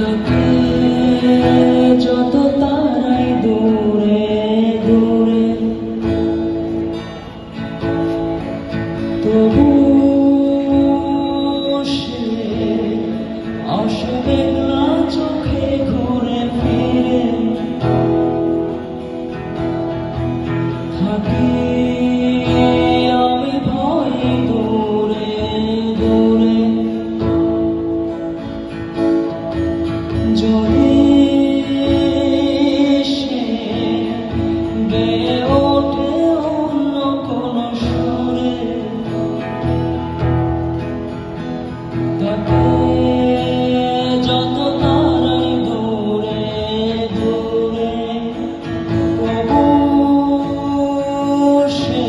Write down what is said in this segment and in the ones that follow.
তাকে যত তারাই দূরে দূরে, তবু সে আসবে না চোখে ঘুরে ফিরে। থাকি আমি ভয়ে দূরে দূরে, যদি সে গেয়ে ওঠে অন্য কোনো সুরে, তাকে যত তারাই দূরে দূরে, তবু সে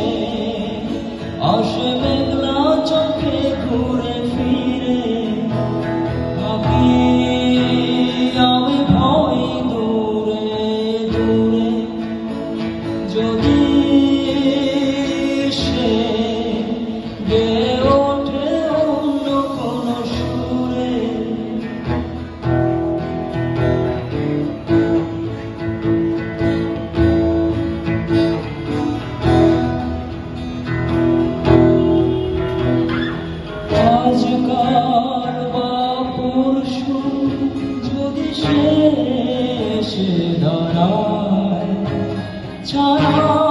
আসে মেঘলা চোখে ঘুরে ফিরে। আমি ভয় দূরে দূরে, যদি সে গেয়ে ওঠে অন্য কোনো সুরে। আজকাল বা পরশু যদি সে এসে দাঁড়ায় ছায়া